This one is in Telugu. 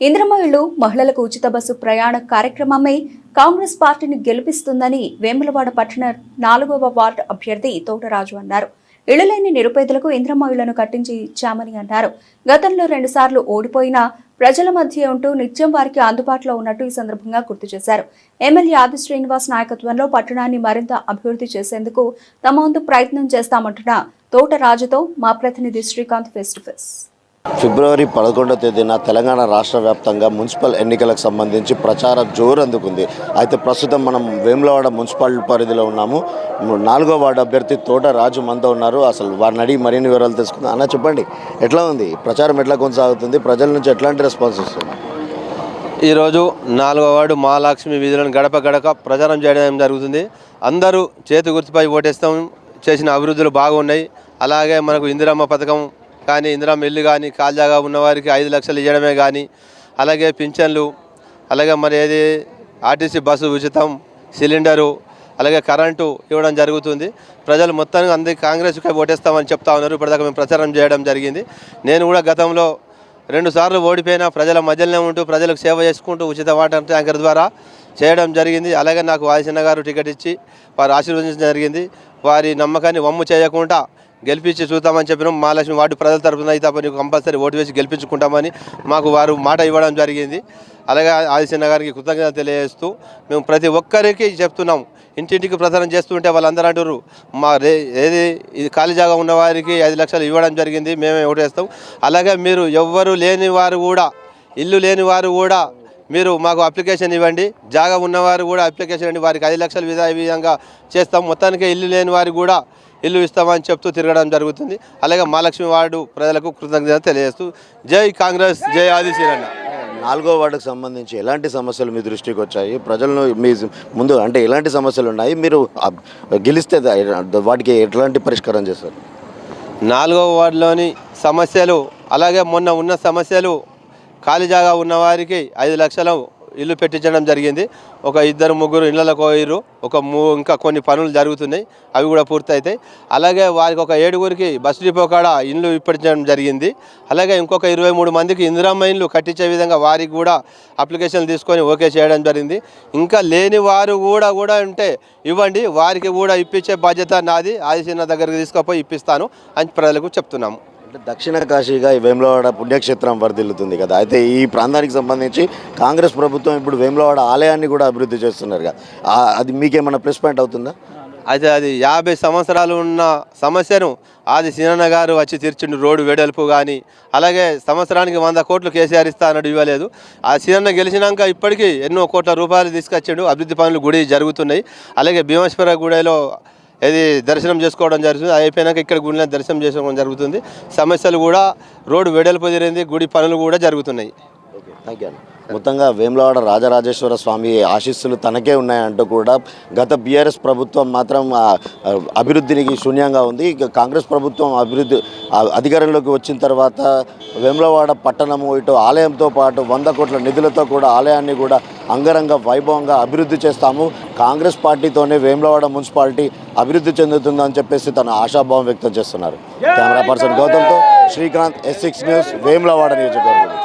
ఇందిరమ్మ ఇళ్లు మహిళలకు ఉచిత బస్సు ప్రయాణ కార్యక్రమమే కాంగ్రెస్ పార్టీని గెలిపిస్తుందని వేములవాడ పట్టణ 4వ వార్డు అభ్యర్థి తోటరాజు అన్నారు. ఇళ్లు లేని నిరుపేదలకు ఇందిరమ్మ ఇళ్లను కట్టించి ఇచ్చామని అన్నారు. గతంలో 2 సార్లు ఓడిపోయినా ప్రజల మధ్య ఉంటూ నిత్యం వారికి అందుబాటులో ఉన్నట్టు ఈ సందర్భంగా గుర్తు చేశారు. ఎమ్మెల్యే ఆది శ్రీనివాస్ నాయకత్వంలో పట్టణాన్ని మరింత అభివృద్ధి చేసేందుకు తమ వంతు ప్రయత్నం చేస్తామంటున్న తోటరాజుతో మా ప్రతినిధి శ్రీకాంత్ ఫేస్ టు ఫేస్. ఫిబ్రవరి 11వ తేదీన తెలంగాణ రాష్ట్ర వ్యాప్తంగా మున్సిపల్ ఎన్నికలకు సంబంధించి ప్రచారం జోరు అందుకుంది. అయితే ప్రస్తుతం మనం వేములవాడ మున్సిపాలిటీ పరిధిలో ఉన్నాము. 4వ వార్డు అభ్యర్థి తోటరాజు మనతో ఉన్నారు. అసలు వారిని అడిగి మరిన్ని వివరాలు తెలుసుకుందాం. అన్న, చెప్పండి, ఎట్లా ఉంది ప్రచారం, ఎట్లా కొనసాగుతుంది, ప్రజల నుంచి ఎట్లాంటి రెస్పాన్స్ వస్తుంది? ఈరోజు 4వ వార్డు మహాలక్ష్మి వీధులను గడప గడప ప్రచారం చేయడం జరుగుతుంది. అందరూ చేతి గుర్తుపై ఓటేస్తాం. చేసిన అభివృద్ధులు బాగున్నాయి. అలాగే మనకు ఇందిరమ్మ పథకం కానీ, ఇందిరమ్మ ఇల్లు కానీ, కాల్జాగా ఉన్నవారికి 5 లక్షలు ఇవ్వడమే కానీ, అలాగే పింఛన్లు, అలాగే మరి ఏది ఆర్టీసీ బస్సు ఉచితం, సిలిండరు, అలాగే కరెంటు ఇవ్వడం జరుగుతుంది. ప్రజలు మొత్తానికి అందరికీ కాంగ్రెస్కి ఓటేస్తామని చెప్తా ఉన్నారు. ఇప్పటిదాకా మేము ప్రచారం చేయడం జరిగింది. నేను కూడా గతంలో 2 సార్లు ఓడిపోయినా ప్రజల మధ్యలోనే ఉంటూ ప్రజలకు సేవ చేసుకుంటూ ఉచిత వాటర్ ట్యాంకర్ ద్వారా చేయడం జరిగింది. అలాగే నాకు వాయసన్న గారు టికెట్ ఇచ్చి వారు ఆశీర్వదించడం జరిగింది. వారి నమ్మకాన్ని వమ్ము చేయకుండా గెలిపించి చూద్దామని చెప్పినాం. మహాలక్ష్మి వార్డు ప్రజల తరఫున అయితే నీకు కంపల్సరీ ఓటు వేసి గెలిపించుకుంటామని మాకు వారు మాట ఇవ్వడం జరిగింది. అలాగే ఆదిశన్న గారికి కృతజ్ఞత తెలియజేస్తూ మేము ప్రతి ఒక్కరికి చెప్తున్నాం. ఇంటింటికి ప్రచారం చేస్తుంటే వాళ్ళందరూ అంటారు ఏది ఇది ఖాళీ జాగా ఉన్న వారికి 5 లక్షలు ఇవ్వడం జరిగింది, మేమే ఓటు వేస్తాం. అలాగే మీరు ఎవ్వరు లేని వారు కూడా, ఇల్లు లేని వారు కూడా మీరు మాకు అప్లికేషన్ ఇవ్వండి. జాగా ఉన్నవారు కూడా అప్లికేషన్ ఇవ్వండి, వారికి 5 లక్షలు విధంగా చేస్తాం. మొత్తానికి ఇల్లు లేని వారికి కూడా ఇల్లు ఇస్తామని చెప్తూ తిరగడం జరుగుతుంది. అలాగే మహాలక్ష్మి వార్డు ప్రజలకు కృతజ్ఞత తెలియజేస్తూ జై కాంగ్రెస్, జై ఆది శ్రీరన్న. 4వ వార్డుకు సంబంధించి ఎలాంటి సమస్యలు మీ దృష్టికి వచ్చాయి? ప్రజలను మీ ముందు అంటే ఎలాంటి సమస్యలు ఉన్నాయి? మీరు గెలిస్తే వాటికి ఎట్లాంటి పరిష్కారం చేస్తారు? 4వ వార్డులోని సమస్యలు, అలాగే మొన్న ఉన్న సమస్యలు, ఖాళీ జాగా ఉన్నవారికి 5 లక్షలు ఇల్లు పెట్టించడం జరిగింది. ఒక 2-3 ఇళ్లకు పోయిర్రు. ఇంకా కొన్ని పనులు జరుగుతున్నాయి, అవి కూడా పూర్తి అవుతాయి. అలాగే వారికి ఒక 7గురికి బస్సు డిపో కాడ ఇల్లు ఇప్పించడం జరిగింది. అలాగే ఇంకొక 23 మందికి ఇందిరమ్మ ఇల్లు కట్టించే విధంగా వారికి కూడా అప్లికేషన్లు తీసుకొని ఓకే చేయడం జరిగింది. ఇంకా లేని వారు కూడా ఉంటే ఇవ్వండి, వారికి కూడా ఇప్పించే బాధ్యత నాది. ఆదిశన్న దగ్గరికి తీసుకుపోయి ఇప్పిస్తాను అని ప్రజలకు చెప్తున్నాము. అంటే దక్షిణ కాశీగా ఈ వేములవాడ పుణ్యక్షేత్రం వర్ధిల్లుతుంది కదా. అయితే ఈ ప్రాంతానికి సంబంధించి కాంగ్రెస్ ప్రభుత్వం ఇప్పుడు వేములవాడ ఆలయాన్ని కూడా అభివృద్ధి చేస్తున్నారు కదా. అది మీకేమైనా ప్లస్ పాయింట్ అవుతుందా? అయితే అది 50 సంవత్సరాలు ఉన్న సమస్యను ఆది సీనన్న గారు వచ్చి తీర్చిండు. రోడ్డు వెడల్పు కానీ, అలాగే సంవత్సరానికి 100 కోట్లు కేసీఆర్ ఇస్తా అన్నట్టు ఇవ్వలేదు. ఆ సీనన్న గెలిచినాక ఇప్పటికీ ఎన్నో కోట్ల రూపాయలు తీసుకొచ్చిండు. అభివృద్ధి పనులు గుడి జరుగుతున్నాయి. అలాగే భీమేశ్వర గుడిలో ఇది దర్శనం చేసుకోవడం జరుగుతుంది. అయిపోయినాక ఇక్కడ గుడిలో దర్శనం చేసుకోవడం జరుగుతుంది. సమస్యలు కూడా రోడ్డు వెడల్పు జరిగింది, గుడి పనులు కూడా జరుగుతున్నాయి. Okay, thank you. మొత్తంగా వేములవాడ రాజరాజేశ్వర స్వామి ఆశీస్సులు తనకే ఉన్నాయంటూ కూడా గత బీఆర్ఎస్ ప్రభుత్వం మాత్రం అభివృద్ధికి శూన్యంగా ఉంది. ఇక కాంగ్రెస్ ప్రభుత్వం అధికారంలోకి వచ్చిన తర్వాత వేములవాడ పట్టణము ఇటు ఆలయంతో పాటు 100 కోట్ల నిధులతో కూడా ఆలయాన్ని కూడా అంగరంగ వైభవంగా అభివృద్ధి చేస్తాము, కాంగ్రెస్ పార్టీతోనే వేములవాడ మున్సిపాలిటీ అభివృద్ధి చెందుతుందని చెప్పేసి తన ఆశాభావం వ్యక్తం చేస్తున్నారు. కెమెరా పర్సన్ గౌతమ్తో శ్రీకాంత్, S6 న్యూస్, వేములవాడ నియోజకవర్గం.